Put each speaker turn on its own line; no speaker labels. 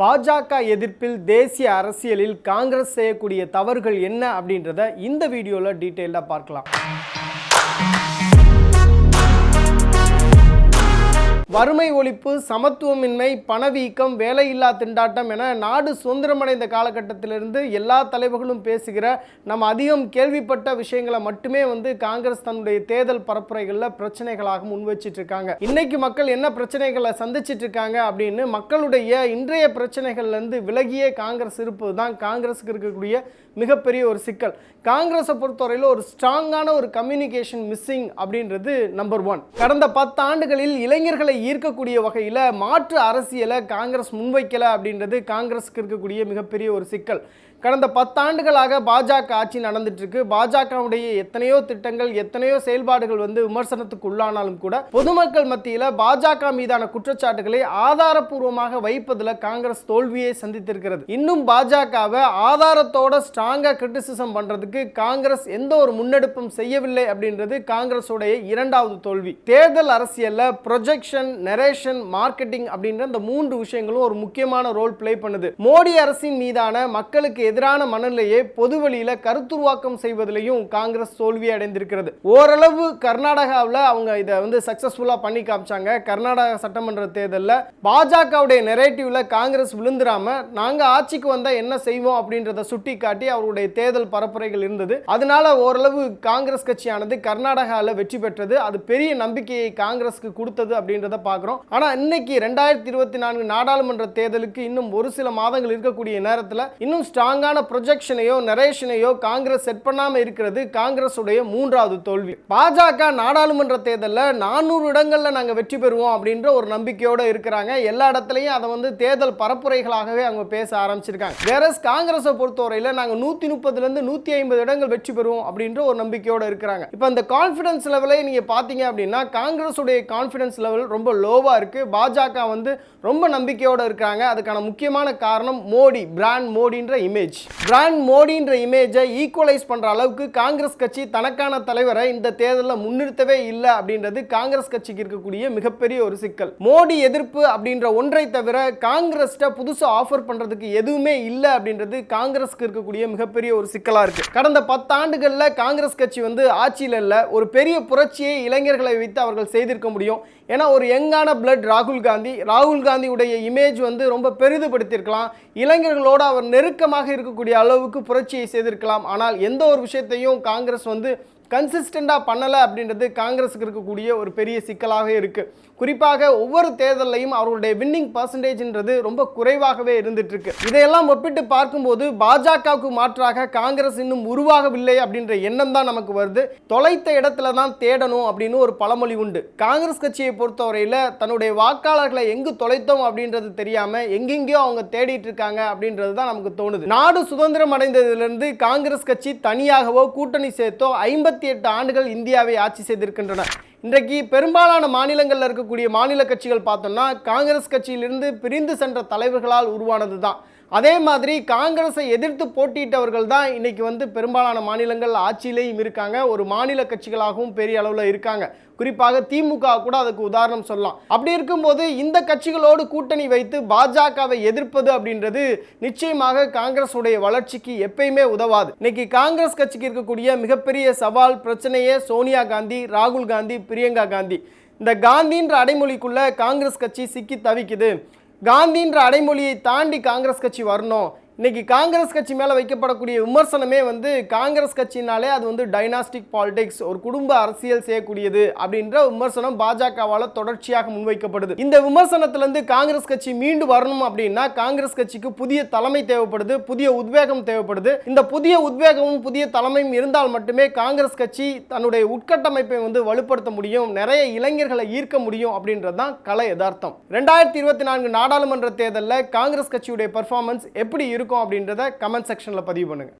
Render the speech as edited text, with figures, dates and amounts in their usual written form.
பாஜக எதிர்ப்பில் தேசிய அரசியலில் காங்கிரஸ் செய்யக்கூடிய தவறுகள் என்ன அப்படின்றத இந்த வீடியோல டீடைலா பார்க்கலாம். வறுமை ஒழிப்பு, சமத்துவமின்மை, பணவீக்கம், வேலையில்லா திண்டாட்டம் என நாடு சுதந்திரமடைந்த காலகட்டத்திலிருந்து எல்லா தலைவர்களும் பேசுகிற நம்ம அதிகம் கேள்விப்பட்ட விஷயங்களை மட்டுமே காங்கிரஸ் தன்னுடைய தேர்தல் பரப்புரைகளில் பிரச்சனைகளாக முன்வச்சிட்டு இருக்காங்க. இன்னைக்கு மக்கள் என்ன பிரச்சனைகளை சந்திச்சிட்டு இருக்காங்க அப்படின்னு மக்களுடைய இன்றைய பிரச்சனைகள்லேருந்து விலகியே காங்கிரஸ் இருப்பது தான் காங்கிரஸுக்கு இருக்கக்கூடிய மிகப்பெரிய ஒரு சிக்கல். காங்கிரஸை பொறுத்தவரையில் ஒரு ஸ்ட்ராங்கான ஒரு கம்யூனிகேஷன் மிஸ்ஸிங் அப்படின்றது நம்பர் 1. கடந்த 10 ஆண்டுகளில் இளைஞர்களை ஈர்க்கக்கூடிய வகையில் மாற்று அரசியலை காங்கிரஸ் முன்வைக்கலை அப்படின்றது காங்கிரஸுக்கு இருக்கக்கூடிய மிகப்பெரிய ஒரு சிக்கல். கடந்த 10 ஆண்டுகளாக பாஜக ஆட்சி நடந்துட்டு இருக்கு. பாஜகவுடைய எத்தனையோ திட்டங்கள், எத்தனையோ செயல்பாடுகள் விமர்சனத்துக்கு உள்ளானாலும் கூட பொதுமக்கள் மத்தியில் பாஜக மீதான குற்றச்சாட்டுகளை ஆதாரப்பூர்வமாக வைப்பதில் காங்கிரஸ் தோல்வியை சந்தித்திருக்கிறது. இன்னும் பாஜகவை ஆதாரத்தோட ஸ்ட்ராங்கா கிரிட்டிசிசம் பண்றதுக்கு காங்கிரஸ் எந்த ஒரு முன்னெடுப்பும் செய்யவில்லை அப்படின்றது காங்கிரஸோடைய இரண்டாவது தோல்வி. தேர்தல் அரசியல்ல ப்ரொஜெக்ஷன், நரேஷன், மார்க்கெட்டிங் அப்படின்ற இந்த 3 விஷயங்களும் ஒரு முக்கியமான ரோல் பிளே பண்ணுது. மோடி அரசின் மீதான மக்களுக்கு எதிரான மனநிலையை பொது வழியில கருத்துருவாக்கம் செய்வதிலையும் காங்கிரஸ் தோல்வி அடைந்திருக்கிறது. ஓரளவு கர்நாடகாவில் அவங்க இதை சக்சஸ்ஃபுல்லா பண்ணி காமிச்சாங்க. கர்நாடகா சட்டமன்ற தேர்தலில் பாஜகவுடைய நெரேட்டிவ்ல காங்கிரஸ் விழுந்துராம நாங்க ஆட்சிக்கு வந்தா என்ன செய்வோம் அப்படின்றத சுட்டி காட்டி அவருடைய தேர்தல் பரப்புரைகள் இருந்தது. அதனால ஓரளவு காங்கிரஸ் கட்சியானது கர்நாடகாவில் வெற்றி பெற்றது. அது பெரிய நம்பிக்கையை காங்கிரஸுக்கு கொடுத்தது அப்படின்றத பார்க்கிறோம். ஆனா இன்னைக்கு 2024 நாடாளுமன்ற தேர்தலுக்கு இன்னும் ஒரு சில மாதங்கள் இருக்கக்கூடிய நேரத்தில் இன்னும் ஸ்ட்ராங்கான ப்ரொஜெக்ஷனையோ நரேஷனையோ காங்கிரஸ் செட் பண்ணாம இருக்கிறது காங்கிரஸுடைய 3வது தோல்வி. பாஜக நாடாளுமன்ற தேர்தலில் 400 இடங்கள்ல நாங்க வெற்றி பெறுவோம் அப்படின்ற ஒரு நம்பிக்கையோட இருக்கிறாங்க. எல்லா இடத்துலையும் அதை தேர்தல் பரப்புரைகளாகவே அவங்க பேச ஆரம்பிச்சிருக்காங்க. வேற காங்கிரஸை பொறுத்தவரையில நாங்க 130 to 150 இடங்கள் வெற்றி பெறுவோம் அப்படின்ற ஒரு நம்பிக்கையோட இருக்கிறாங்க. இப்போ இந்த கான்ஃபிடன்ஸ் லெவலை நீங்க பாத்தீங்க அப்படின்னா காங்கிரஸுடைய கான்ஃபிடன்ஸ் லெவல் ரொம்ப லோவா இருக்கு. பாஜக ரொம்ப நம்பிக்கையோட இருக்காங்க. அதுக்கான முக்கியமான காரணம் மோடி, பிராண்ட் மோடின்ற இமேஜ். பிராண்ட் மோடின்ற இமேஜை ஈக்குவலைஸ் பண்ற அளவுக்கு காங்கிரஸ் கட்சி தனக்கான தலைவரை இந்த தேர்தலில் முன்னிறுத்தவே இல்லை அப்படின்றது காங்கிரஸ் கட்சிக்கு இருக்கக்கூடிய மிகப்பெரிய ஒரு சிக்கல். மோடி எதிர்ப்பு அப்படின்ற ஒன்றை தவிர காங்கிரஸ் புதுசா ஆஃபர் பண்றதுக்கு எதுவுமே இல்லை அப்படின்றது காங்கிரஸ்க்கு இருக்கக்கூடிய மிகப்பெரிய ஒரு சிக்கலா இருக்கு. கடந்த 10 ஆண்டுகள்ல காங்கிரஸ் கட்சி ஆட்சியில் இல்ல ஒரு பெரிய புரட்சியை இளைஞர்களை வைத்து அவர்கள் செய்திருக்க முடியும். ஏன்னா ஒரு யங்கான பிளட் ராகுல் காந்தியுடைய இமேஜ் ரொம்ப பெரிதுபடுத்தியிருக்கலாம். இளைஞர்களோடு அவர் நெருக்கமாக இருக்கக்கூடிய அளவுக்கு புரட்சியை செய்திருக்கலாம். ஆனால் எந்த ஒரு விஷயத்தையும் காங்கிரஸ் கன்சிஸ்டண்டாக பண்ணலை அப்படின்றது காங்கிரஸுக்கு இருக்கக்கூடிய ஒரு பெரிய சிக்கலாக இருக்குது. குறிப்பாக ஒவ்வொரு தேர்தலையும் அவர்களுடைய வின்னிங் பர்சன்டேஜ்ன்றது ரொம்ப குறைவாகவே இருந்துட்டு இருக்கு. இதையெல்லாம் ஒப்பிட்டு பார்க்கும்போது பாஜகவுக்கு மாற்றாக காங்கிரஸ் இன்னும் உருவாகவில்லை அப்படின்ற எண்ணம் தான் நமக்கு வருது. தொலைத்த இடத்துல தான் தேடணும் அப்படின்னு ஒரு பழமொழி உண்டு. காங்கிரஸ் கட்சியை பொறுத்தவரையில் தன்னுடைய வாக்காளர்களை எங்கு தொலைத்தோம் அப்படின்றது தெரியாம எங்கெங்கயோ அவங்க தேடிட்டு இருக்காங்க அப்படின்றது தான் நமக்கு தோணுது. நாடு சுதந்திரம் அடைந்ததிலிருந்து காங்கிரஸ் கட்சி தனியாகவோ கூட்டணி சேர்த்தோ 58 ஆண்டுகள் இந்தியாவை ஆட்சி செய்திருக்கின்றன. இன்றைக்கு பெரும்பாலான மாநிலங்களில் இருக்கக்கூடிய மாநில கட்சிகள் பார்த்தோம்னா காங்கிரஸ் கட்சியிலிருந்து பிரிந்து சென்ற தலைவர்களால் உருவானது தான். அதே மாதிரி காங்கிரஸை எதிர்த்து போட்டியிட்டவர்கள் தான் இன்னைக்கு பெரும்பாலான மாநிலங்கள் ஆட்சியிலேயும் இருக்காங்க. ஒரு மாநில கட்சிகளாகவும் பெரிய அளவில் இருக்காங்க. குறிப்பாக திமுக கூட அதுக்கு உதாரணம் சொல்லலாம். அப்படி இருக்கும்போது இந்த கட்சிகளோடு கூட்டணி வைத்து பாஜகவை எதிர்ப்பது அப்படின்றது நிச்சயமாக காங்கிரஸ் உடைய வளர்ச்சிக்கு எப்பயுமே உதவாது. இன்னைக்கு காங்கிரஸ் கட்சிக்கு இருக்கக்கூடிய மிகப்பெரிய சவால் பிரச்சனையே சோனியா காந்தி, ராகுல் காந்தி, பிரியங்கா காந்தி. இந்த காந்தின்ற அடைமொழிக்குள்ள காங்கிரஸ் கட்சி சிக்கி தவிக்குது. காந்தின்ற அடைமொழியை தாண்டி காங்கிரஸ் கட்சி வரணும். இன்னைக்கு காங்கிரஸ் கட்சி மேலே வைக்கப்படக்கூடிய விமர்சனமே காங்கிரஸ் கட்சினாலே அது டைனாஸ்டிக் பாலிடிக்ஸ், ஒரு குடும்ப அரசியல் செய்யக்கூடியது அப்படின்ற விமர்சனம் பாஜகவால் தொடர்ச்சியாக முன்வைக்கப்படுது. இந்த விமர்சனத்திலிருந்து காங்கிரஸ் கட்சி மீண்டு வரணும் அப்படின்னா காங்கிரஸ் கட்சிக்கு புதிய தலைமை தேவைப்படுது, புதிய உத்வேகம் தேவைப்படுது. இந்த புதிய உத்வேகமும் புதிய தலைமையும் இருந்தால் மட்டுமே காங்கிரஸ் கட்சி தன்னுடைய உட்கட்டமைப்பை வலுப்படுத்த முடியும், நிறைய இளைஞர்களை ஈர்க்க முடியும் அப்படின்றது தான் கலை யதார்த்தம். 2024 நாடாளுமன்ற தேர்தலில் காங்கிரஸ் கட்சியுடைய பெர்ஃபார்மன்ஸ் எப்படி இருக்கும் அப்படின்றத கமெண்ட் செக்ஷன்ல பதிவு பண்ணுங்க.